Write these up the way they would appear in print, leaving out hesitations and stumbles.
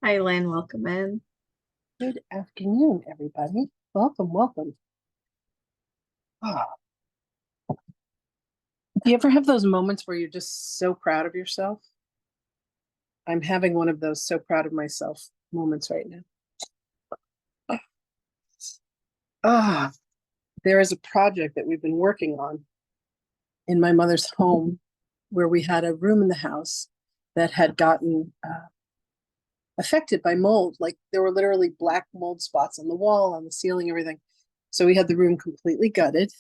Hi, Lynn. Welcome in. Good afternoon, everybody. Welcome, welcome. Ah, do you ever have those moments where you're just so proud of yourself? I'm having one of those so proud of myself moments right now. Ah, there is a project that we've been working on in my mother's home where we had a room in the house that had gotten affected by mold. Like there were literally black mold spots on the wall, on the ceiling, everything. So we had the room completely gutted.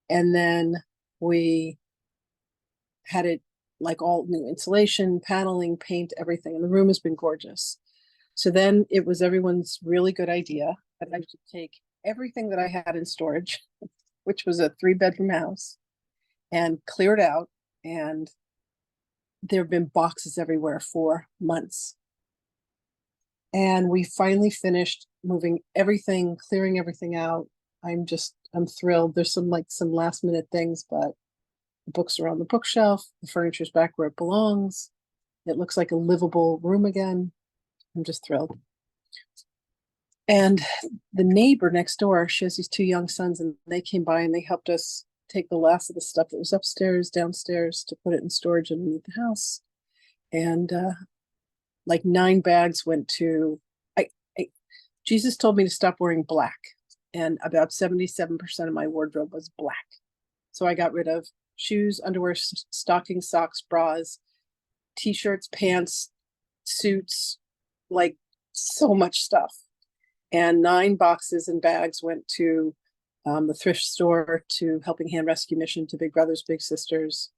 And then we had it like all new insulation, paneling, paint, everything. And the room has been gorgeous. So then it was everyone's really good idea that I should take everything that I had in storage, which was a 3-bedroom house, and clear it out. And there have been boxes everywhere for months. And we finally finished moving everything, clearing everything out. I'm thrilled. There's some last minute things, but the books are on the bookshelf. The furniture's back where it belongs. It looks like a livable room again. I'm just thrilled. And the neighbor next door, she has these 2 young sons, and they came by and they helped us take the last of the stuff that was upstairs, downstairs to put it in storage underneath the house. And like 9 bags went to, I Jesus told me to stop wearing black. And about 77% of my wardrobe was black. So I got rid of shoes, underwear, stockings, socks, bras, t-shirts, pants, suits, like so much stuff. And 9 boxes and bags went to the thrift store, to Helping Hand Rescue Mission, to Big Brothers Big Sisters,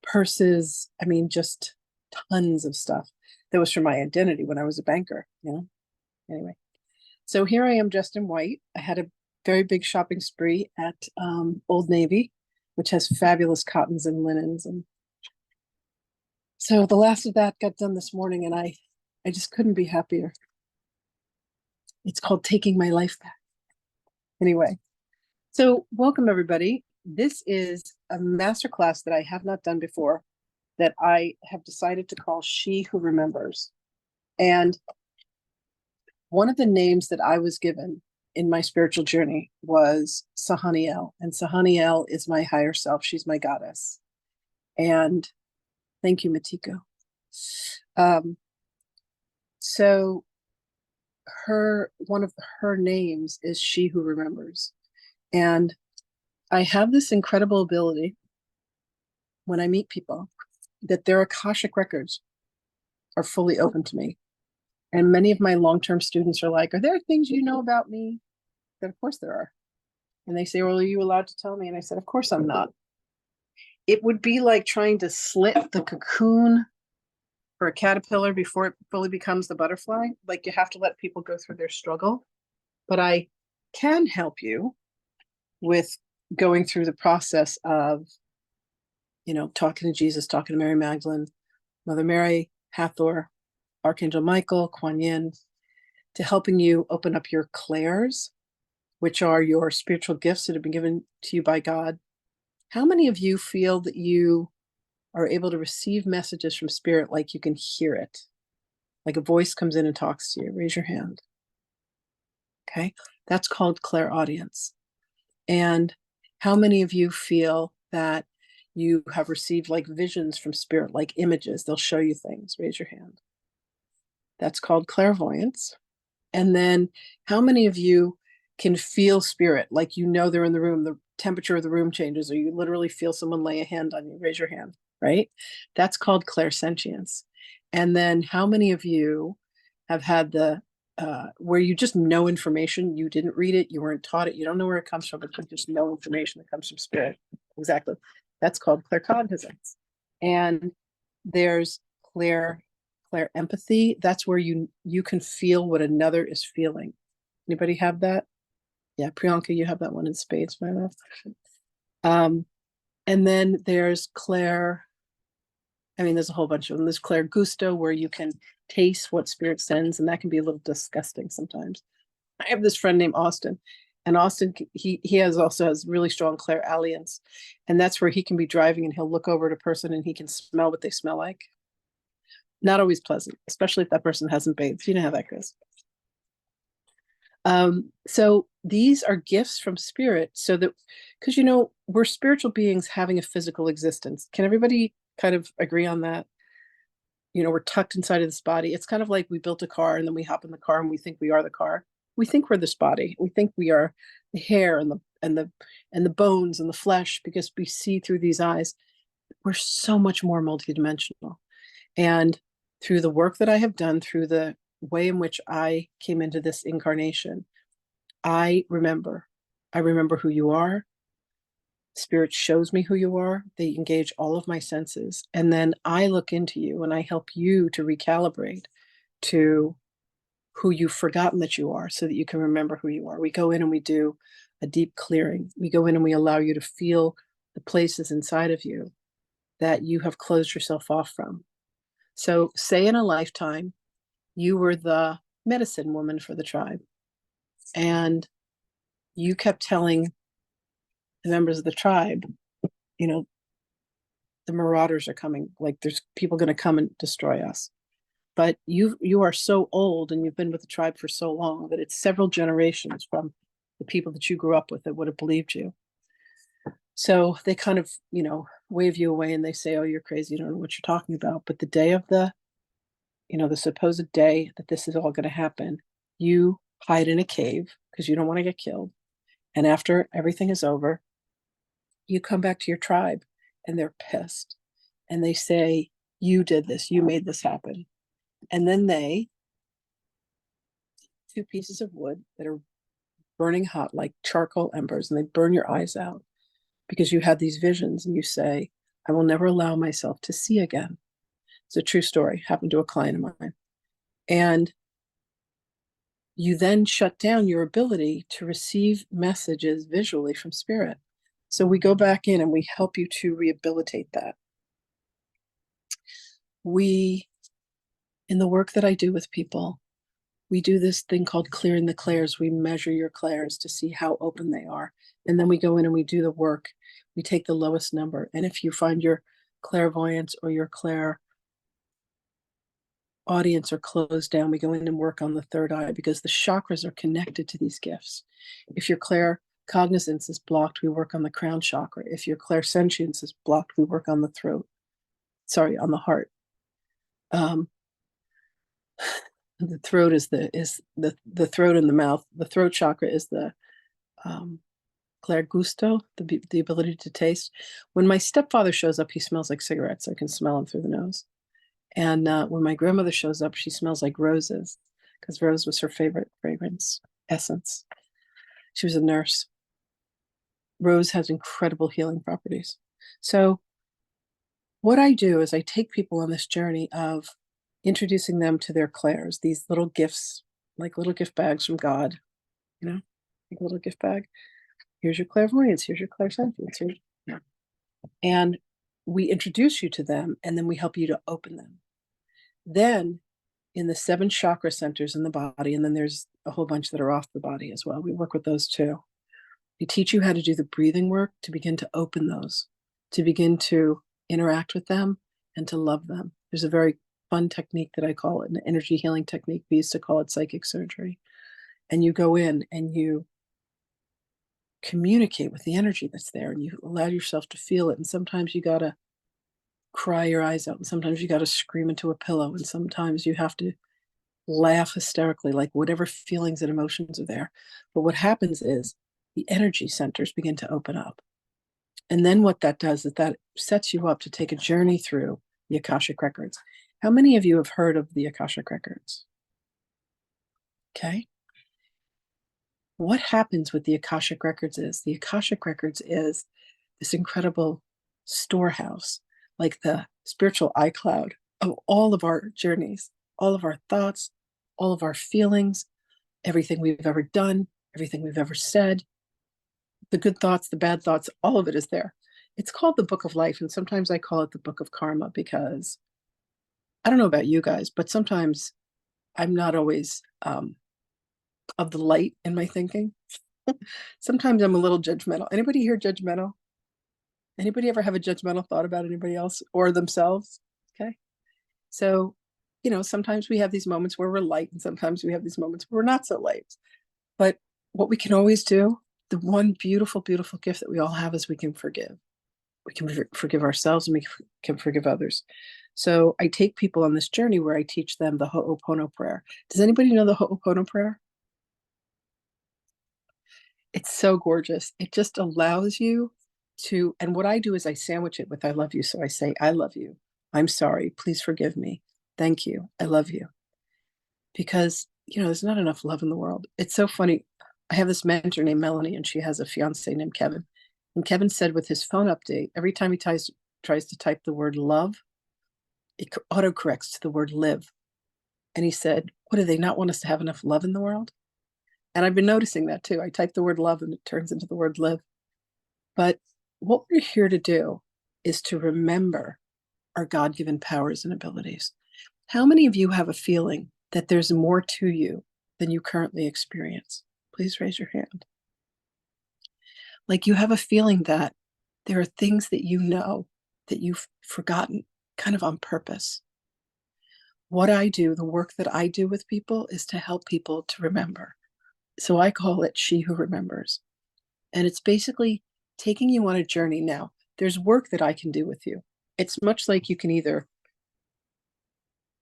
purses. I mean, just tons of stuff that was for my identity when I was a banker. Anyway, so here I am dressed in white. I had a very big shopping spree at Old Navy, which has fabulous cottons and linens. And so the last of that got done this morning, and I just couldn't be happier. It's called taking my life back. Anyway, so welcome everybody. This is a masterclass that I have not done before, that I have decided to call She Who Remembers. And one of the names that I was given in my spiritual journey was Sahaniel. And Sahaniel is my higher self. She's my goddess. And thank you, Matiko. So one of her names is She Who Remembers. And I have this incredible ability when I meet people that their Akashic records are fully open to me. And many of my long-term students are like, are there things you know about me? That of course there are. And they say, well, are you allowed to tell me? And I said, of course I'm not. It would be like trying to slit the cocoon for a caterpillar before it fully becomes the butterfly. Like you have to let people go through their struggle. But I can help you with going through the process of, talking to Jesus, talking to Mary Magdalene, Mother Mary, Hathor, Archangel Michael, Kuan Yin, to helping you open up your clairs, which are your spiritual gifts that have been given to you by God. How many of you feel that you are able to receive messages from spirit like you can hear it? Like a voice comes in and talks to you? Raise your hand. Okay, that's called clairaudience. And how many of you feel that you have received like visions from spirit, like images? They'll show you things. Raise your hand. That's called clairvoyance. And then how many of you can feel spirit, like they're in the room, the temperature of the room changes, or you literally feel someone lay a hand on you? Raise your hand, right? That's called clairsentience. And then how many of you have had the where you just know information, you didn't read it, you weren't taught it, you don't know where it comes from, but you just know information that comes from spirit? Exactly. That's called claircognizance. And there's clair empathy. That's where you can feel what another is feeling. Anybody have that? Yeah, Priyanka, you have that one in spades, my love. And then there's there's a whole bunch of them. There's clair gusto, where you can taste what spirit sends, and that can be a little disgusting sometimes. I have this friend named Austin, and Austin, he also has really strong clairalience, and that's where he can be driving and he'll look over at a person and he can smell what they smell like. Not always pleasant, especially if that person hasn't bathed. You know how that goes. So these are gifts from spirit, so that, because we're spiritual beings having a physical existence. Can everybody kind of agree on that? We're tucked inside of this body. It's kind of like we built a car and then we hop in the car and we think we are the car. We think we're this body. We think we are the hair and the bones and the flesh, because we see through these eyes. We're so much more multidimensional. And through the work that I have done, through the way in which I came into this incarnation, I remember. I remember who you are. Spirit shows me who you are. They engage all of my senses. And then I look into you and I help you to recalibrate to who you've forgotten that you are, so that you can remember who you are. We go in and we do a deep clearing. We go in and we allow you to feel the places inside of you that you have closed yourself off from. So, say in a lifetime, you were the medicine woman for the tribe, and you kept telling the members of the tribe, the marauders are coming, like there's people going to come and destroy us. But you are so old and you've been with the tribe for so long that it's several generations from the people that you grew up with that would have believed you. So they kind of, wave you away and they say, oh, you're crazy, you don't know what you're talking about. But the day of the supposed day that this is all going to happen, you hide in a cave because you don't want to get killed. And after everything is over, you come back to your tribe and they're pissed. And they say, you did this, you made this happen. And then they, two pieces of wood that are burning hot like charcoal embers, and they burn your eyes out because you had these visions, and you say, I will never allow myself to see again. It's a true story, happened to a client of mine. And you then shut down your ability to receive messages visually from spirit. So we go back in and we help you to rehabilitate that. In the work that I do with people, we do this thing called clearing the clairs. We measure your clairs to see how open they are. And then we go in and we do the work. We take the lowest number. And if you find your clairvoyance or your clair audience are closed down, we go in and work on the third eye, because the chakras are connected to these gifts. If your claircognizance is blocked, we work on the crown chakra. If your clairsentience is blocked, we work on the throat. On the heart. The throat is the throat and the mouth. The throat chakra is the clair gusto, the ability to taste. When my stepfather shows up, he smells like cigarettes. I can smell him through the nose. And when my grandmother shows up, she smells like roses, because rose was her favorite fragrance essence. She was a nurse. Rose has incredible healing properties. So what I do is I take people on this journey of introducing them to their clairs, these little gifts, like little gift bags from God, like a little gift bag. Here's your clairvoyance, here's your clairsentience. And we introduce you to them, and then we help you to open them. Then in the 7 chakra centers in the body, and then there's a whole bunch that are off the body as well. We work with those too. We teach you how to do the breathing work to begin to open those, to begin to interact with them and to love them. There's a very fun technique that I call it an energy healing technique. We used to call it psychic surgery. And you go in and you communicate with the energy that's there, and you allow yourself to feel it. And sometimes you got to cry your eyes out, and sometimes you got to scream into a pillow, and sometimes you have to laugh hysterically, like whatever feelings and emotions are there. But what happens is the energy centers begin to open up. And then what that does is that sets you up to take a journey through the Akashic Records. How many of you have heard of the Akashic Records? Okay. What happens with the Akashic Records is the Akashic Records is this incredible storehouse, like the spiritual iCloud of all of our journeys, all of our thoughts, all of our feelings, everything we've ever done, everything we've ever said, the good thoughts, the bad thoughts, all of it is there. It's called the Book of Life, and sometimes I call it the Book of Karma, because I don't know about you guys, but sometimes I'm not always of the light in my thinking. Sometimes I'm a little judgmental. Anybody here judgmental? Anybody ever have a judgmental thought about anybody else or themselves? Okay. So sometimes we have these moments where we're light and sometimes we have these moments where we're not so light. But what we can always do, the one beautiful, beautiful gift that we all have is we can forgive. We can forgive ourselves and we can forgive others. So I take people on this journey where I teach them the Ho'opono prayer. Does anybody know the Ho'opono prayer? It's so gorgeous. It just allows you to, and what I do is I sandwich it with I love you. So I say, I love you. I'm sorry. Please forgive me. Thank you. I love you. Because, there's not enough love in the world. It's so funny. I have this mentor named Melanie, and she has a fiance named Kevin. And Kevin said with his phone update, every time he tries to type the word love, it autocorrects to the word live. And he said, what, do they not want us to have enough love in the world? And I've been noticing that too. I type the word love and it turns into the word live. But what we're here to do is to remember our God-given powers and abilities. How many of you have a feeling that there's more to you than you currently experience? Please raise your hand. Like you have a feeling that there are things that you know that you've forgotten kind of on purpose. What I do, the work that I do with people is to help people to remember. So I call it She Who Remembers. And it's basically taking you on a journey. Now, there's work that I can do with you. It's much like you can either,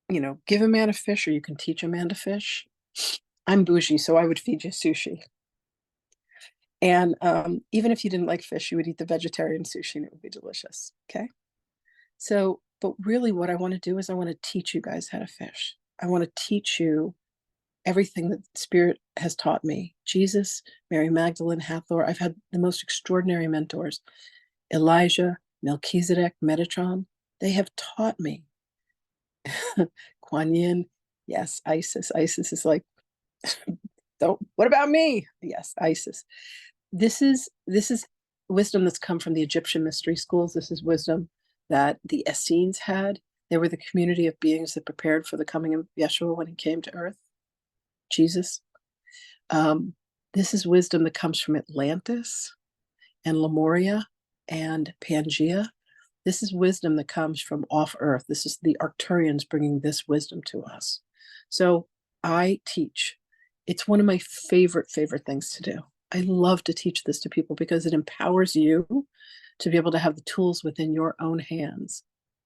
give a man a fish or you can teach a man to fish. I'm bougie, so I would feed you sushi. And even if you didn't like fish, you would eat the vegetarian sushi and it would be delicious. Okay. So, but really what I want to do is I want to teach you guys how to fish. I want to teach you everything that Spirit has taught me. Jesus, Mary Magdalene, Hathor. I've had the most extraordinary mentors. Elijah, Melchizedek, Metatron. They have taught me. Kuan Yin. Yes, Isis. Isis is like, what about me? Yes, Isis. This is wisdom that's come from the Egyptian mystery schools. This is wisdom that the Essenes had. They were the community of beings that prepared for the coming of Yeshua when he came to earth, Jesus. This is wisdom that comes from Atlantis and Lemuria and Pangaea. This is wisdom that comes from off earth. This is the Arcturians bringing this wisdom to us. So I teach. It's one of my favorite things to do. I love to teach this to people because it empowers you to be able to have the tools within your own hands,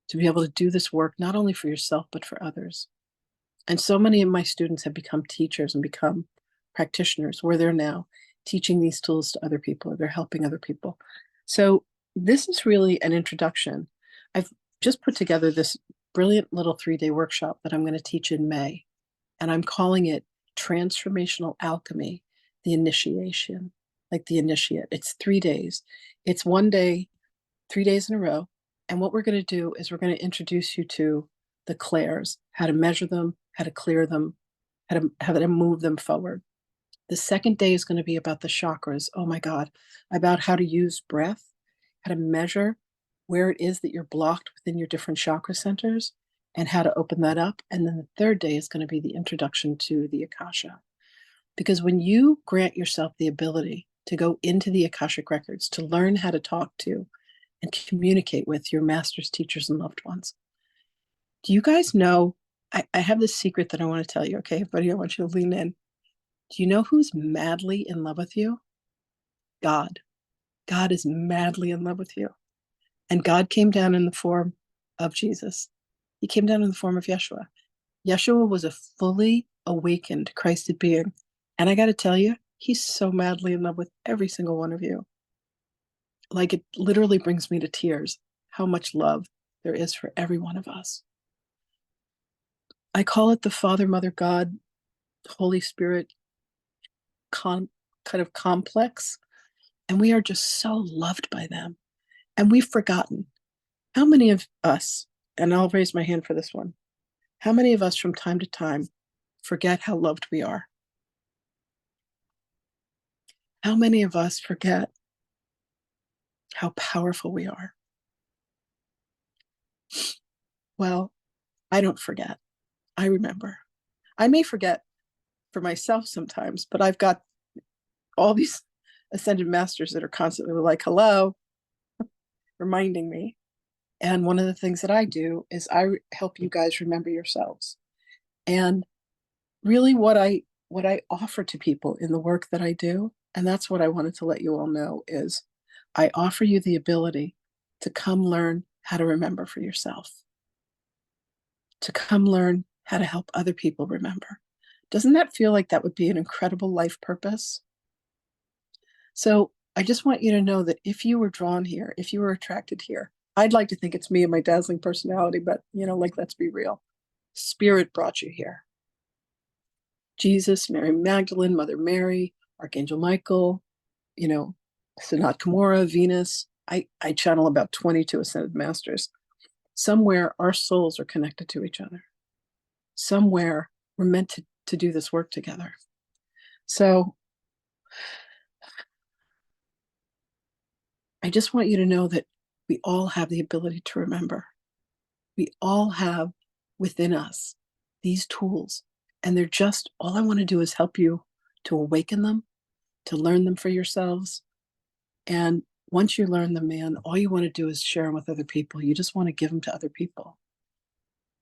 to be able to do this work, not only for yourself, but for others. And so many of my students have become teachers and become practitioners where they're now teaching these tools to other people. They're helping other people. So this is really an introduction. I've just put together this brilliant little 3-day workshop that I'm going to teach in May. And I'm calling it Transformational Alchemy, the Initiation, like the initiate. It's 3 days. It's 1 day, 3 days in a row. And what we're going to do is we're going to introduce you to the clairs, how to measure them, how to clear them, how to move them forward. The second day is going to be about the chakras. Oh my God, about how to use breath, how to measure where it is that you're blocked within your different chakra centers and how to open that up. And then the third day is going to be the introduction to the Akasha. Because when you grant yourself the ability to go into the Akashic records, to learn how to talk to and communicate with your masters, teachers, and loved ones. Do you guys know, I have this secret that I want to tell you, okay, everybody, I want you to lean in. Do you know who's madly in love with you? God. God is madly in love with you. And God came down in the form of Jesus. He came down in the form of Yeshua. Yeshua was a fully awakened Christed being. And I got to tell you, he's so madly in love with every single one of you. Like it literally brings me to tears how much love there is for every one of us. I call it the Father, Mother, God, Holy Spirit kind of complex. And we are just so loved by them. And we've forgotten. How many of us, and I'll raise my hand for this one, how many of us from time to time forget how loved we are? How many of us forget how powerful we are? Well, I don't forget. I remember. I may forget for myself sometimes, but I've got all these ascended masters that are constantly like, hello, reminding me. And one of the things that I do is I help you guys remember yourselves. And really what I offer to people in the work that I do, and that's what I wanted to let you all know, is I offer you the ability to come learn how to remember for yourself, to come learn how to help other people remember. Doesn't that feel like that would be an incredible life purpose? So I just want you to know that if you were drawn here, if you were attracted here, I'd like to think it's me and my dazzling personality, but like, let's be real. Spirit brought you here. Jesus, Mary Magdalene, Mother Mary, Archangel Michael, you know, Sanat Kumara, Venus. I channel about 22 ascended masters. Somewhere our souls are connected to each other. Somewhere we're meant to do this work together. So I just want you to know that we all have the ability to remember. We all have within us these tools, and they're just, all I want to do is help you to awaken them, to learn them for yourselves. And once you learn them, man, all you want to do is share them with other people. You just want to give them to other people.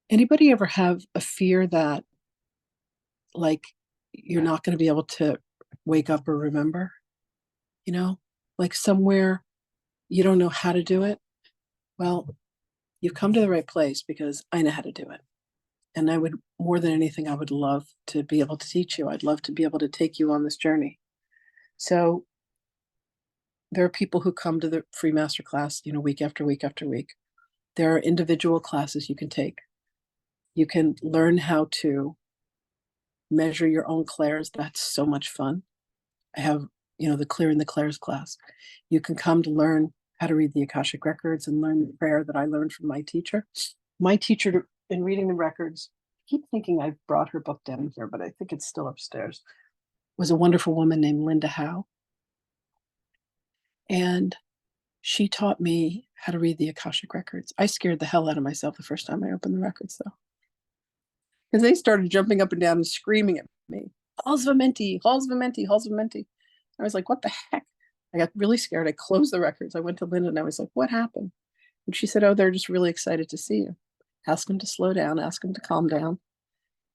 Anybody ever have a fear that, like, you're not going to be able to wake up or remember? Like somewhere you don't know how to do it? Well, you've come to the right place, because I know how to do it. And I would, more than anything, I would love to be able to teach you. I'd love to be able to take you on this journey. So there are people who come to the free masterclass, week after week after week. There are individual classes you can take. You can learn how to measure your own clairs. That's so much fun. I have, the clearing the clairs class. You can come to learn how to read the Akashic records and learn the prayer that I learned from my teacher. My teacher in reading the records, I keep thinking I brought her book down here, but I think it's still upstairs, was a wonderful woman named Linda Howe. And she taught me how to read the Akashic records. I scared the hell out of myself the first time I opened the records, though, because they started jumping up and down and screaming at me, Halls Vamenti, Halls Vamenti, Halls Vamenti. I was like, what the heck? I got really scared. I closed the records. I went to Linda and I was like, what happened? And she said, oh, they're just really excited to see you. Ask them to slow down, ask them to calm down.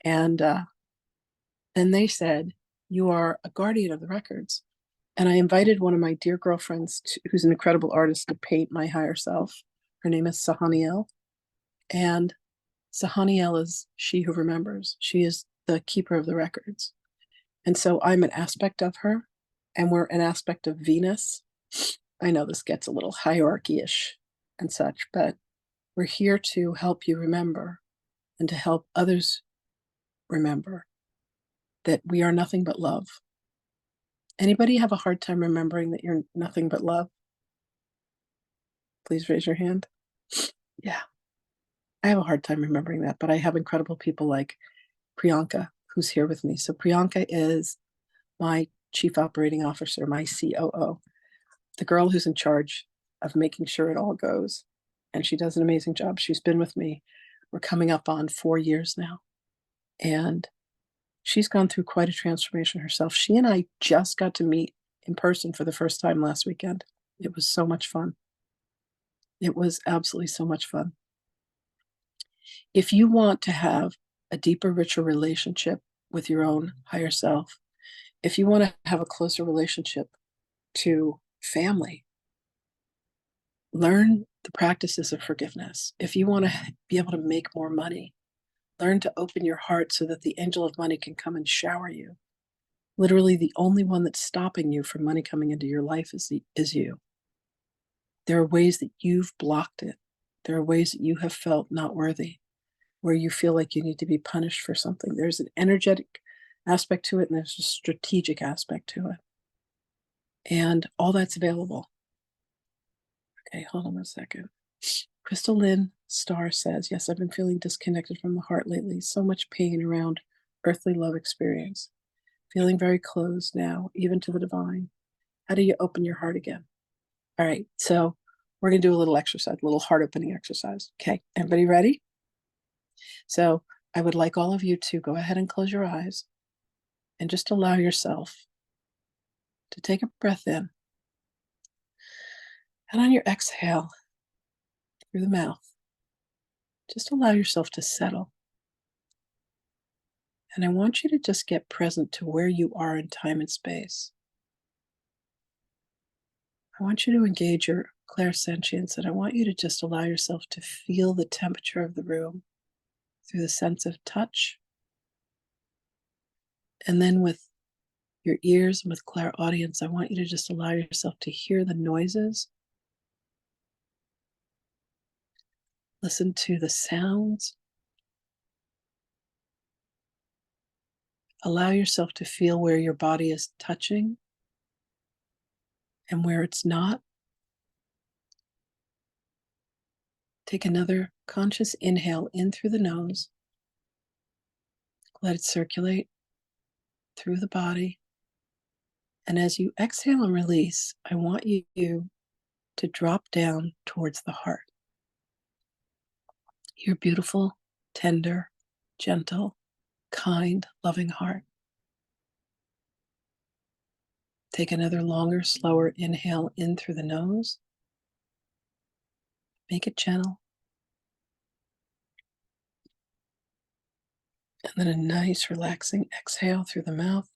And then they said, you are a guardian of the records. And I invited one of my dear girlfriends, who's an incredible artist, to paint my higher self. Her name is Sahaniel. And Sahaniel is she who remembers. She is the keeper of the records. And so I'm an aspect of her, and we're an aspect of Venus. I know this gets a little hierarchy-ish and such, but we're here to help you remember and to help others remember that we are nothing but love. Anybody have a hard time remembering that you're nothing but love? Please raise your hand. Yeah, I have a hard time remembering that, but I have incredible people like Priyanka, who's here with me. So Priyanka is my chief operating officer, my COO, the girl who's in charge of making sure it all goes. And she does an amazing job. She's been with me. We're coming up on 4 years now. And she's gone through quite a transformation herself. She and I just got to meet in person for the first time last weekend. It was so much fun. It was absolutely so much fun. If you want to have a deeper, richer relationship with your own higher self, if you want to have a closer relationship to family, learn the practices of forgiveness. If you want to be able to make more money, learn to open your heart so that the angel of money can come and shower you. Literally, the only one that's stopping you from money coming into your life is you. There are ways that you've blocked it. There are ways that you have felt not worthy, where you feel like you need to be punished for something. There's an energetic aspect to it, and there's a strategic aspect to it. And all that's available. Okay, hold on a second. Crystal Lynn Starr says, yes, I've been feeling disconnected from the heart lately. So much pain around earthly love experience. Feeling very closed now, even to the divine. How do you open your heart again? All right, so we're going to do a little exercise, a little heart opening exercise. Okay, everybody ready? So I would like all of you to go ahead and close your eyes and just allow yourself to take a breath in. And on your exhale through the mouth, just allow yourself to settle. And I want you to just get present to where you are in time and space. I want you to engage your clairsentience, and I want you to just allow yourself to feel the temperature of the room through the sense of touch. And then with your ears and with clairaudience, I want you to just allow yourself to hear the noises, listen to the sounds, allow yourself to feel where your body is touching and where it's not. Take another conscious inhale in through the nose. Let it circulate through the body. And as you exhale and release, I want you to drop down towards the heart. Your beautiful, tender, gentle, kind, loving heart. Take another longer, slower inhale in through the nose. Make it gentle. And then a nice, relaxing exhale through the mouth.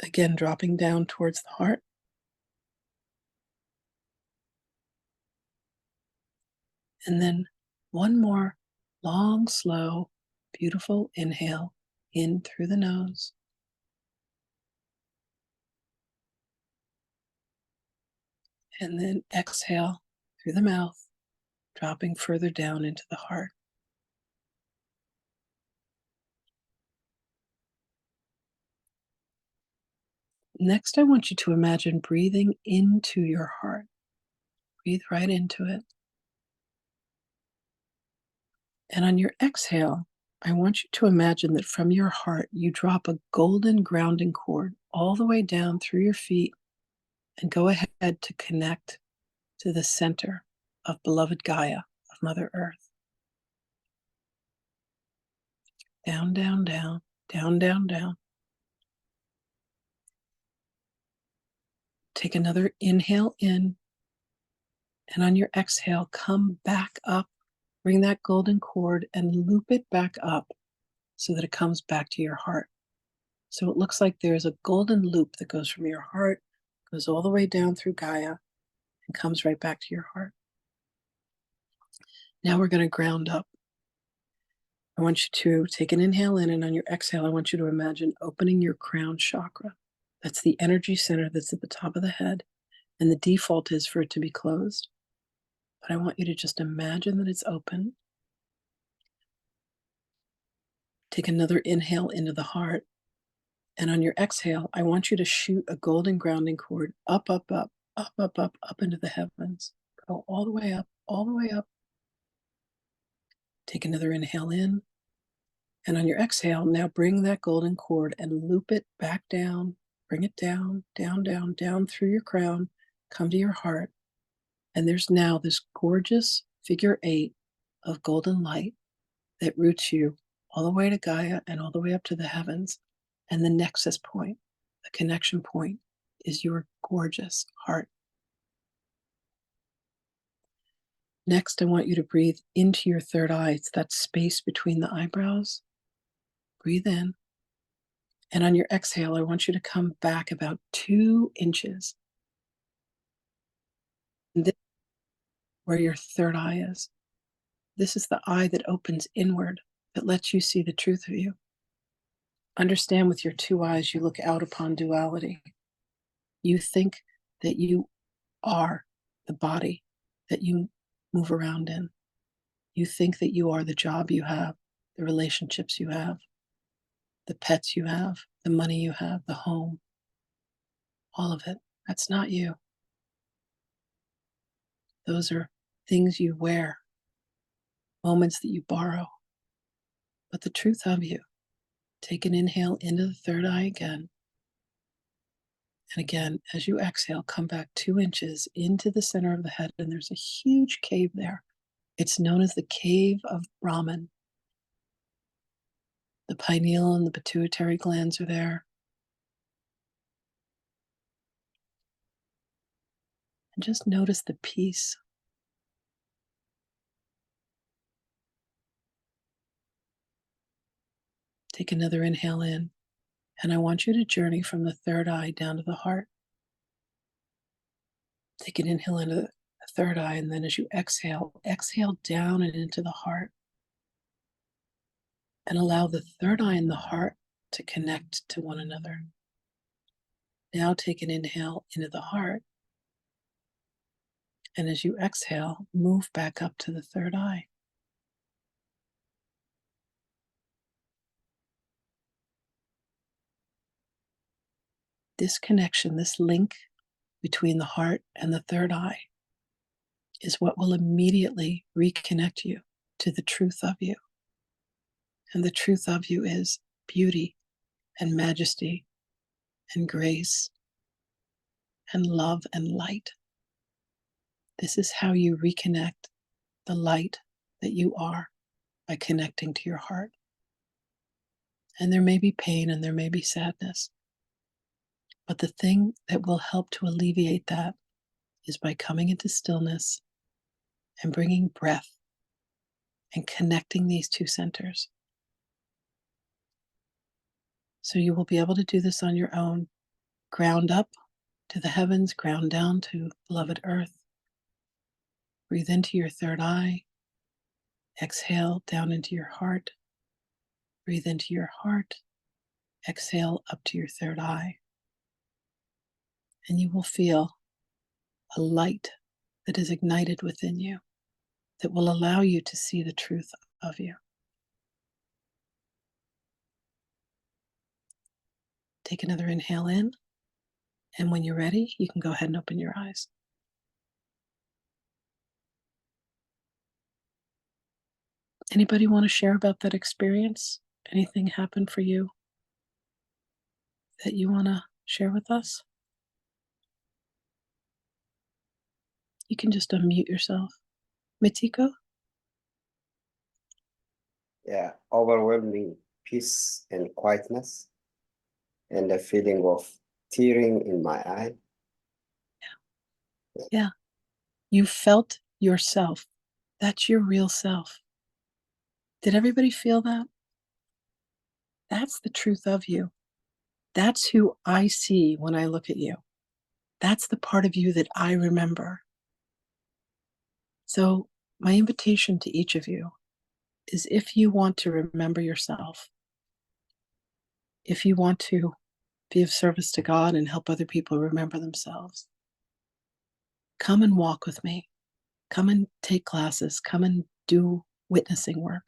Again, dropping down towards the heart. And then one more long, slow, beautiful inhale in through the nose. And then exhale through the mouth, dropping further down into the heart. Next, I want you to imagine breathing into your heart. Breathe right into it. And on your exhale, I want you to imagine that from your heart, you drop a golden grounding cord all the way down through your feet and go ahead to connect to the center of beloved Gaia, of Mother Earth. Down, down, down, down, down, down. Take another inhale in, and on your exhale, come back up. Bring that golden cord and loop it back up so that it comes back to your heart. So it looks like there's a golden loop that goes from your heart, goes all the way down through Gaia, and comes right back to your heart. Now we're going to ground up. I want you to take an inhale in, and on your exhale, I want you to imagine opening your crown chakra. That's the energy center that's at the top of the head, and the default is for it to be closed. But I want you to just imagine that it's open. Take another inhale into the heart, and on your exhale, I want you to shoot a golden grounding cord up, up, up, up, up, up, up into the heavens. Go all the way up, all the way up. Take another inhale in. And on your exhale, now bring that golden cord and loop it back down. Bring it down, down, down, down through your crown. Come to your heart. And there's now this gorgeous figure 8 of golden light that roots you all the way to Gaia and all the way up to the heavens. And the nexus point, the connection point, is your gorgeous heart. Next, I want you to breathe into your third eye. It's that space between the eyebrows. Breathe in. And on your exhale, I want you to come back about 2 inches. And this is where your third eye is. This is the eye that opens inward, that lets you see the truth of you. Understand, with your 2 eyes, you look out upon duality. You think that you are the body that you move around in. You think that you are the job you have, the relationships you have, the pets you have, the money you have, the home, all of it. That's not you. Those are things you wear, moments that you borrow. But the truth of you, take an inhale into the third eye again. And again, as you exhale, come back 2 inches into the center of the head, and there's a huge cave there. It's known as the Cave of Brahman. The pineal and the pituitary glands are there. And just notice the peace. Take another inhale in, and I want you to journey from the third eye down to the heart. Take an inhale into the third eye, and then as you exhale, exhale down and into the heart. And allow the third eye and the heart to connect to one another. Now take an inhale into the heart. And as you exhale, move back up to the third eye. This connection, this link between the heart and the third eye is what will immediately reconnect you to the truth of you. And the truth of you is beauty and majesty and grace and love and light. This is how you reconnect the light that you are by connecting to your heart. And there may be pain and there may be sadness, but the thing that will help to alleviate that is by coming into stillness and bringing breath and connecting these two centers. So you will be able to do this on your own. Ground up to the heavens, ground down to beloved earth. Breathe into your third eye. Exhale down into your heart. Breathe into your heart. Exhale up to your third eye. And you will feel a light that is ignited within you that will allow you to see the truth of you. Take another inhale in, and when you're ready, you can go ahead and open your eyes. Anybody want to share about that experience? Anything happened for you that you want to share with us? You can just unmute yourself. Mitiko? Yeah, overwhelming peace and quietness, and a feeling of tearing in my eye. Yeah. You felt yourself. That's your real self. Did everybody feel that? That's the truth of you. That's who I see when I look at you. That's the part of you that I remember. So my invitation to each of you is, if you want to remember yourself, if you want to be of service to God and help other people remember themselves, come and walk with me. Come and take classes. Come and do witnessing work.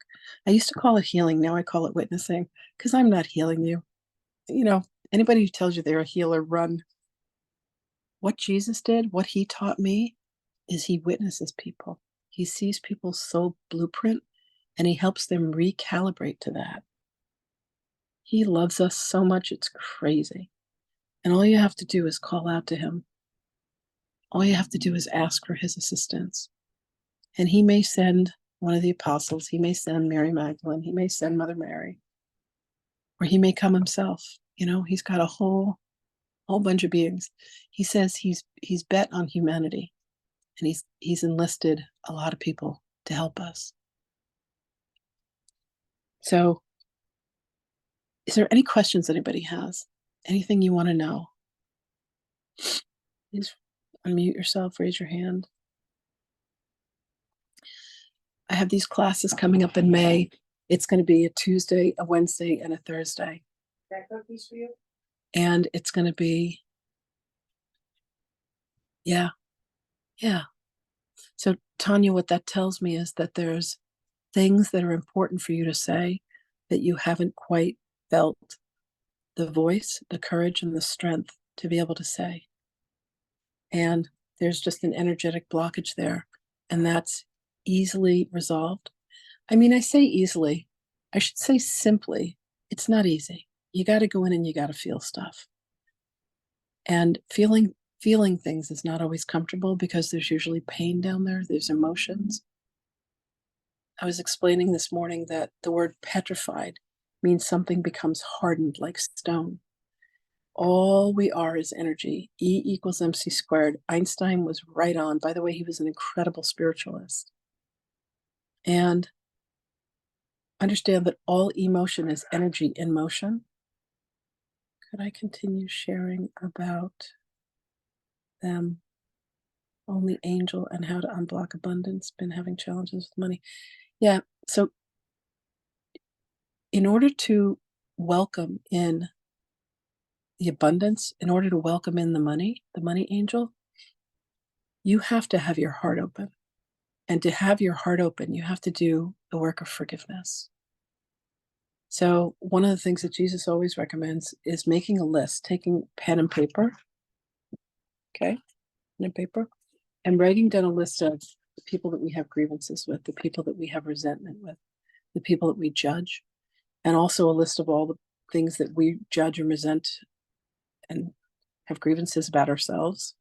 I used to call it healing. Now I call it witnessing, because I'm not healing you. You know, anybody who tells you they're a healer, run. What Jesus did, what he taught me, is he witnesses people. He sees people's soul blueprint and he helps them recalibrate to that. He loves us so much, it's crazy. And all you have to do is call out to him. All you have to do is ask for his assistance. And he may send one of the apostles, he may send Mary Magdalene, he may send Mother Mary, or he may come himself. You know, he's got a whole bunch of beings. He says he's bet on humanity, and he's enlisted a lot of people to help us. So, is there any questions anybody has? Anything you want to know? Please unmute yourself, raise your hand. I have these classes coming up in May. It's going to be a Tuesday, a Wednesday, and a Thursday. That cookies for you? And it's going to be, yeah. So Tanya, what that tells me is that there's things that are important for you to say that you haven't quite felt the voice, the courage, and the strength to be able to say. And there's just an energetic blockage there, and that's easily resolved. I mean, I say easily, I should say simply. It's not easy. You got to go in and you got to feel stuff. And feeling things is not always comfortable, because there's usually pain down there. There's emotions. I was explaining this morning that the word petrified means something becomes hardened like stone. All we are is energy. E equals MC squared. Einstein was right on. By the way, he was an incredible spiritualist. And understand that all emotion is energy in motion. Could I continue sharing about them? Only Angel and how to unblock abundance. Been having challenges with money. Yeah. So in order to welcome in the abundance, in order to welcome in the money angel, you have to have your heart open. And to have your heart open, you have to do the work of forgiveness. So one of the things that Jesus always recommends is making a list, taking pen and paper, okay, pen and paper, and writing down a list of the people that we have grievances with, the people that we have resentment with, the people that we judge, and also a list of all the things that we judge and resent and have grievances about ourselves.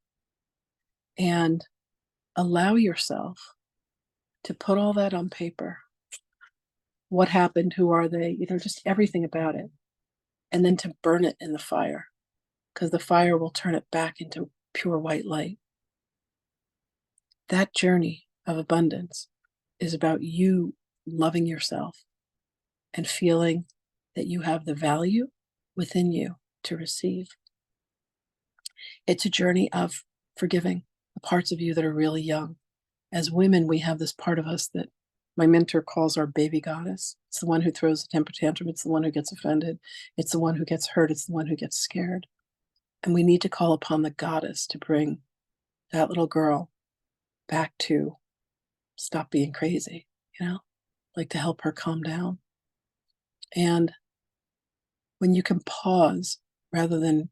And allow yourself to put all that on paper. What happened? Who are they? Just everything about it. And then to burn it in the fire, because the fire will turn it back into pure white light. That journey of abundance is about you loving yourself and feeling that you have the value within you to receive. It's a journey of forgiving the parts of you that are really young. As women, we have this part of us that my mentor calls our baby goddess. It's the one who throws the temper tantrum. It's the one who gets offended. It's the one who gets hurt. It's the one who gets scared. And we need to call upon the goddess to bring that little girl back to stop being crazy, like to help her calm down. And when you can pause rather than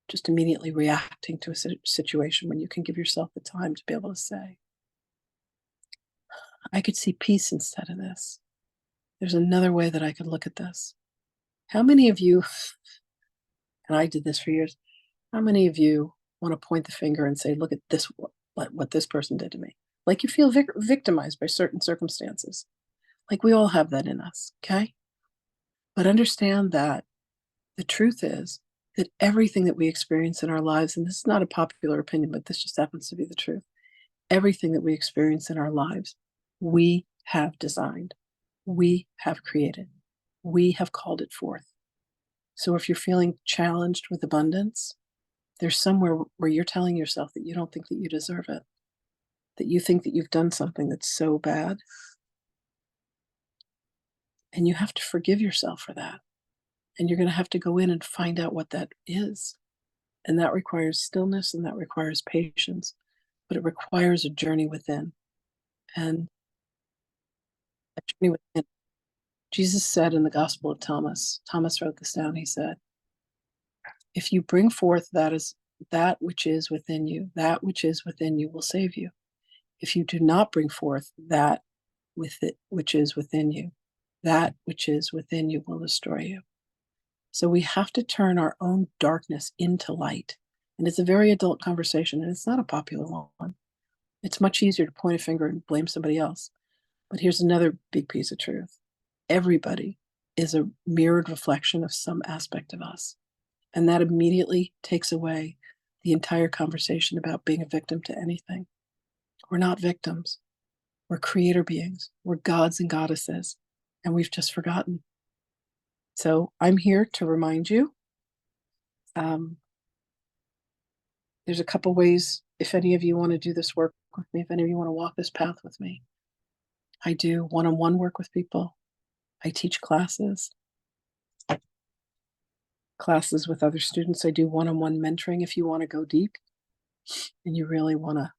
just immediately reacting to a situation, when you can give yourself the time to be able to say, I could see peace instead of this. There's another way that I could look at this. How many of you, and I did this for years, how many of you want to point the finger and say, look at this, what this person did to me? Like you feel victimized by certain circumstances. Like we all have that in us, okay? But understand that the truth is that everything that we experience in our lives, and this is not a popular opinion, but this just happens to be the truth, everything that we experience in our lives, we have designed, we have created, we have called it forth. So if you're feeling challenged with abundance, there's somewhere where you're telling yourself that you don't think that you deserve it, that you think that you've done something that's so bad. And you have to forgive yourself for that. And you're going to have to go in and find out what that is. And that requires stillness and that requires patience, but it requires a journey within. And a journey within. Jesus said in the Gospel of Thomas wrote this down, he said, if you bring forth that which is within you, that which is within you will save you. If you do not bring forth that which is within you, that which is within you will destroy you. So we have to turn our own darkness into light. And it's a very adult conversation, and it's not a popular one. It's much easier to point a finger and blame somebody else. But here's another big piece of truth. Everybody is a mirrored reflection of some aspect of us. And that immediately takes away the entire conversation about being a victim to anything. We're not victims. We're creator beings. We're gods and goddesses. And we've just forgotten. So I'm here to remind you. There's a couple ways, if any of you want to do this work with me, if any of you want to walk this path with me. I do one-on-one work with people. I teach classes with other students. I do one-on-one mentoring if you want to go deep and you really want to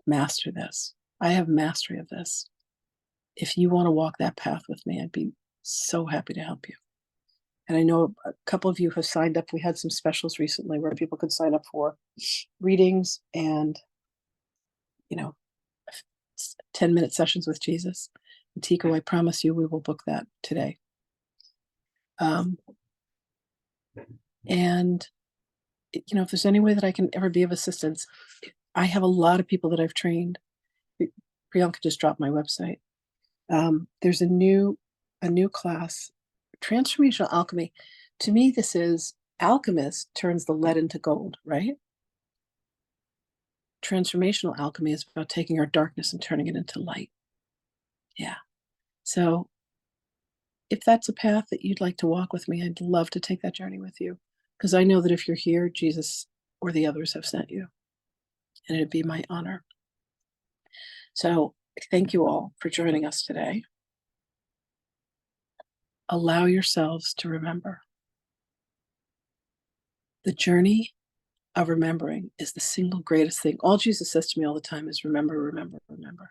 master this. I have mastery of this. If you want to walk that path with me, I'd be so happy to help you. And I know a couple of you have signed up. We had some specials recently where people could sign up for readings and, 10-minute sessions with Jesus. And Tico, I promise you we will book that today. And, if there's any way that I can ever be of assistance, I have a lot of people that I've trained. Priyanka just dropped my website. There's a new class, Transformational Alchemy. To me, this is alchemist turns the lead into gold, right? Transformational alchemy is about taking our darkness and turning it into light. Yeah. So if that's a path that you'd like to walk with me, I'd love to take that journey with you, because I know that if you're here, Jesus or the others have sent you, and it'd be my honor. So thank you all for joining us today. Allow yourselves to remember. The journey of remembering is the single greatest thing. All Jesus says to me all the time is remember, remember, remember.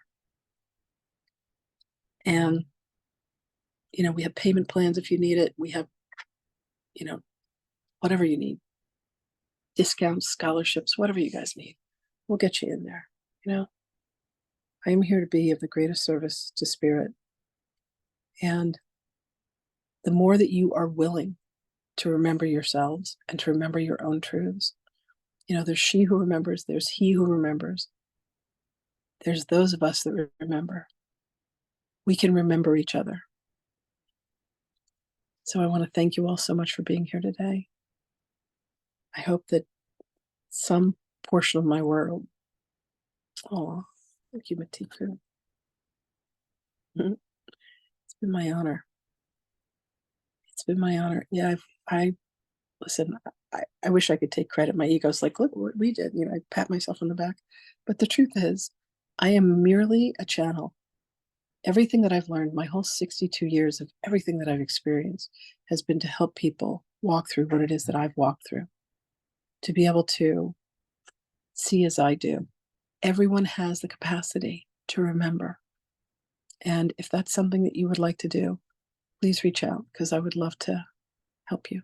And, we have payment plans if you need it. We have, whatever you need, discounts, scholarships, whatever you guys need. We'll get you in there. I am here to be of the greatest service to spirit. And the more that you are willing to remember yourselves and to remember your own truths, there's she who remembers, there's he who remembers, there's those of us that remember. We can remember each other. So I want to thank you all so much for being here today. I hope that some portion of my world, thank you, Matiku. It's been my honor. It's been my honor. Yeah, listen, I wish I could take credit. My ego's like, look what we did. I pat myself on the back. But the truth is, I am merely a channel. Everything that I've learned, my whole 62 years of everything that I've experienced has been to help people walk through what it is that I've walked through, to be able to see as I do. Everyone has the capacity to remember. And if that's something that you would like to do, please reach out, because I would love to help you.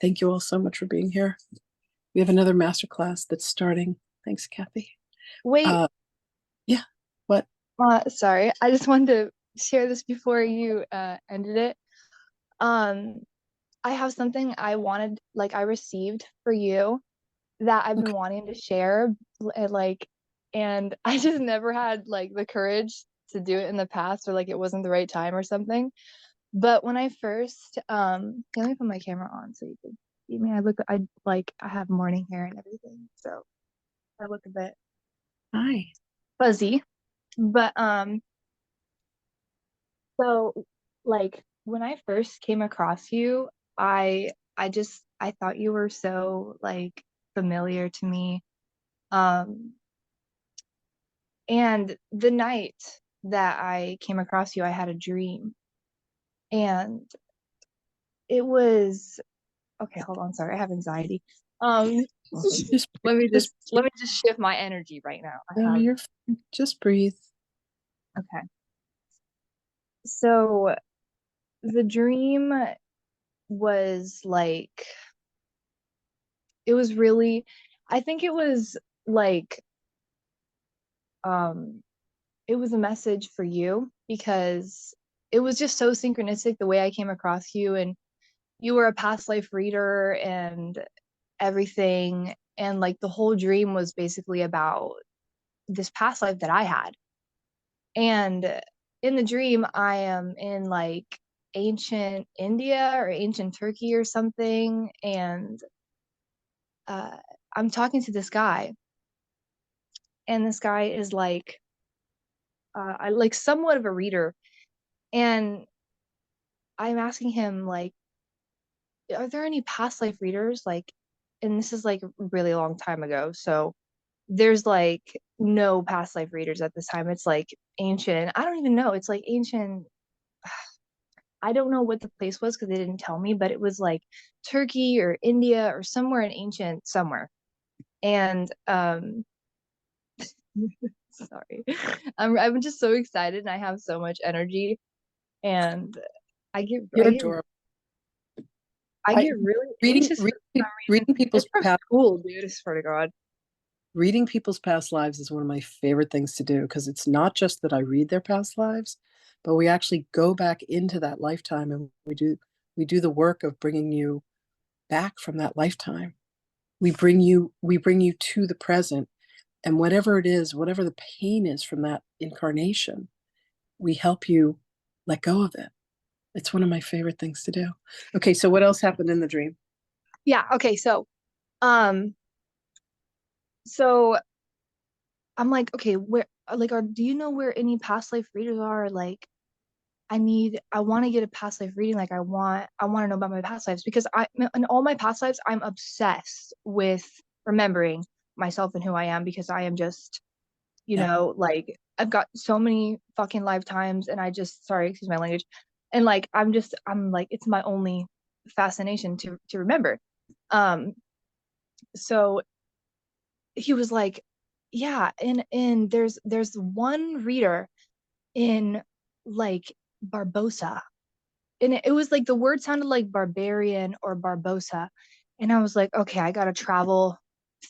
Thank you all so much for being here. We have another masterclass that's starting. Thanks, Kathy. Wait, Yeah, what? sorry. I just wanted to share this before you ended it. I have something I received for you that I've been wanting to share, and I just never had the courage to do it in the past, or it wasn't the right time or something. But when I first let me put my camera on so you can see me. I have morning hair and everything, so I look a bit fuzzy. But so when I first came across you, I thought you were so familiar to me. And the night that I came across you, I had a dream. And it was okay, hold on, sorry, I have anxiety. Let me just shift my energy right now. You're just breathe. Okay. So the dream was it was really, I think it was it was a message for you, because it was just so synchronistic the way I came across you, and you were a past life reader and everything, and the whole dream was basically about this past life that I had. And in the dream, I am in ancient India or ancient Turkey or something, and I'm talking to this guy, and this guy is I somewhat of a reader, and I'm asking him are there any past life readers, and this is a really long time ago, so there's no past life readers at this time. It's ancient, I don't even know, it's ancient, I don't know what the place was because they didn't tell me, but it was Turkey or India or somewhere in ancient somewhere. And sorry, I'm just so excited and I have so much energy, and You're adorable. I get really anxious reading people's past school, dude. I swear to God. Reading people's past lives is one of my favorite things to do, because it's not just that I read their past lives, but we actually go back into that lifetime, and we do the work of bringing you back from that lifetime. We bring you to the present, and whatever it is, whatever the pain is from that incarnation, we help you let go of it. It's one of my favorite things to do. Okay, so what else happened in the dream? Yeah, okay, so I'm okay, like, do you know where any past life readers are? Like, I want to get a past life reading. Like, I want to know about my past lives, because in all my past lives, I'm obsessed with remembering myself and who I am, because I am just, you Yeah. know, like, I've got so many fucking lifetimes, and sorry, excuse my language. And like, I'm like, it's my only fascination to remember. Um, so he was like, yeah, and there's one reader in, like, Barbosa, and it was like the word sounded like barbarian or Barbosa, and I was like, okay, I gotta travel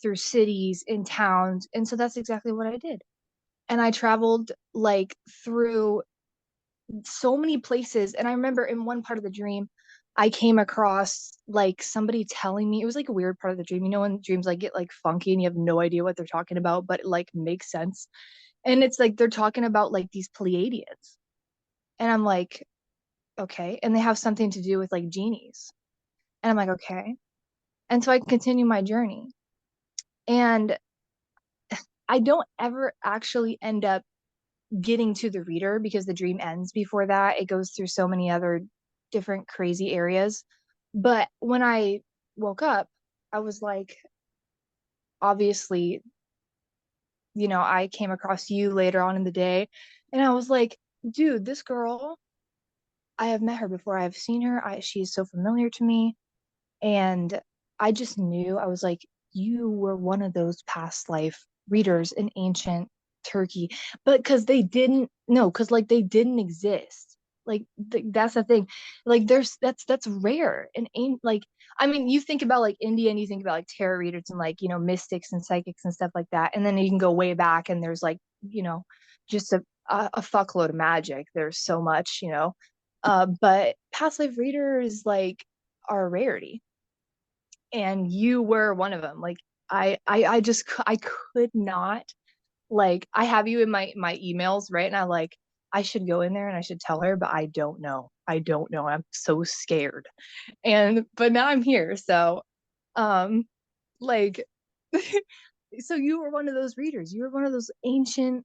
through cities and towns, and so that's exactly what I did. And I traveled, like, through so many places, and I remember in one part of the dream I came across, like, somebody telling me, it was like a weird part of the dream, you know, when dreams like get like funky and you have no idea what they're talking about, but it like makes sense. And it's like they're talking about like these Pleiadians, and I'm like, okay, and they have something to do with like genies, and I'm like, okay. And so I continue my journey, and I don't ever actually end up getting to the reader, because the dream ends before that. It goes through so many other different crazy areas. But when I woke up, I was like, obviously, you know, I came across you later on in the day, and I was like, dude, this girl, I have met her before. I have seen her. She is so familiar to me. And I just knew, I was like, you were one of those past life readers in ancient Turkey. But because they didn't, no, because like they didn't exist. Like that's the thing. Like that's rare. And ain't like, I mean, you think about like India, and you think about like tarot readers and like, you know, mystics and psychics and stuff like that. And then you can go way back, and there's like, you know, just a fuckload of magic. There's so much, you know. But past life readers like are a rarity, and you were one of them. Like, I just I could not, like, I have you in my emails, right? And I like, I should go in there and I should tell her, but I don't know, I'm so scared. And but now I'm here, so um like so you were one of those readers, you were one of those ancient,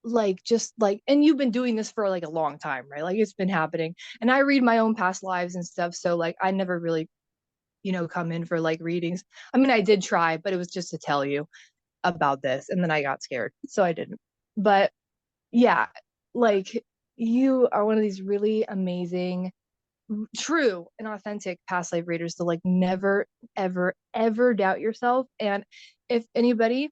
like, just like, and you've been doing this for like a long time, right? Like, it's been happening, and I read my own past lives and stuff, so like I never really, you know, come in for like readings. I mean, I did try, but it was just to tell you about this, and then I got scared, so I didn't. But yeah, like, you are one of these really amazing, true and authentic past life readers to like never, ever, ever doubt yourself. And if anybody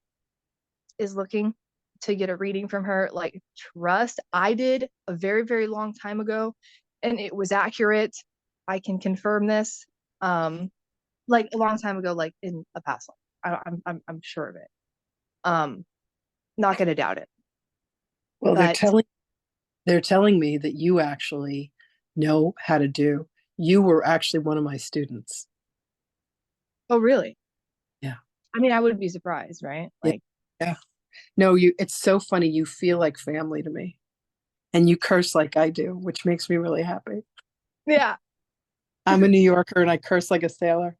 is looking to get a reading from her, like, trust, I did a very, very long time ago, and it was accurate. I can confirm this. Like a long time ago, like in a past life. I'm sure of it. Um, Not gonna doubt it. Well, But they're telling me that you actually know how to do. You were actually one of my students. oh, really? Yeah. I mean, I wouldn't be surprised, right? Yeah. Like, Yeah. No, it's so funny. You feel like family to me. And you curse like I do, which makes me really happy. yeah, I'm a New Yorker and I curse like a sailor.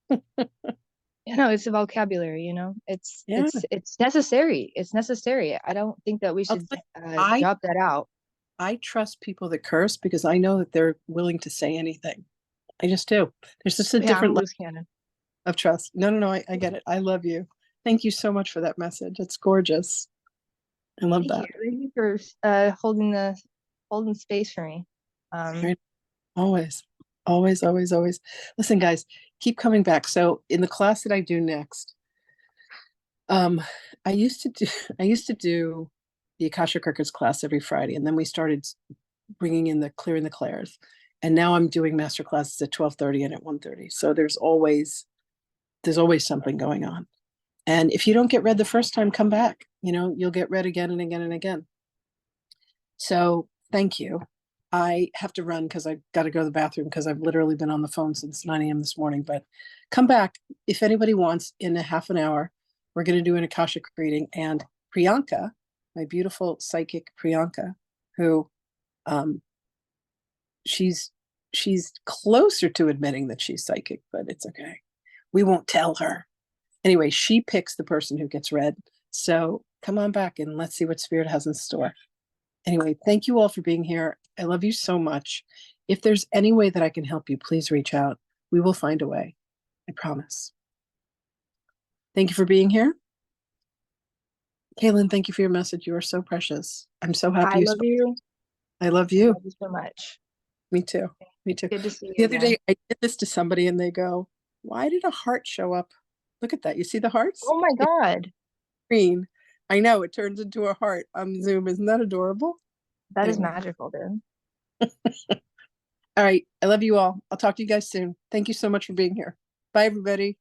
you know, it's a vocabulary. You know, it's Yeah. it's necessary. It's necessary. I don't think that we I'll should tell you, I drop that out. I trust people that curse because I know that they're willing to say anything. I just do. There's just a Yeah, I'm a different level loose cannon. of trust. No, no, no. I get it. I love you. Thank you so much for that message. It's gorgeous. I love Thank you. that. Thank you for holding space for me. Um, Right. Always, always, always, always. Listen, guys, keep coming back. So in the class that I do next, um, I used to do I used to do the Akashic Records class every Friday, and then we started bringing in the clearing the clairs, and now I'm doing master classes at 12:30 and at 1:30. So there's always something going on. And if you don't get read the first time, come back. You know, you'll get read again and again and again. So thank you. I have to run because I've got to go to the bathroom because I've literally been on the phone since 9 a.m. this morning. But come back if anybody wants in a half an hour. We're going to do an Akashic reading. And Priyanka, my beautiful psychic Priyanka, who um, she's she's closer to admitting that she's psychic, but it's okay. We won't tell her. Anyway, she picks the person who gets read. So come on back and let's see what Spirit has in store. Anyway, thank you all for being here. I love you so much. If there's any way that I can help you, please reach out. We will find a way. I promise. Thank you for being here. Kaylin, thank you for your message. You are so precious. I'm so happy I you love spoke. you. I love I you. love you so much. Me too. Me too. Good to see you The other again. day, I did this to somebody and they go, why did a heart show up? Look at that. You see the hearts? Oh my God. Green. I know, it turns into a heart on Zoom. Isn't that adorable? That is Anyway. magical, dude. All right. I love you all. I'll talk to you guys soon. Thank you so much for being here. Bye, everybody.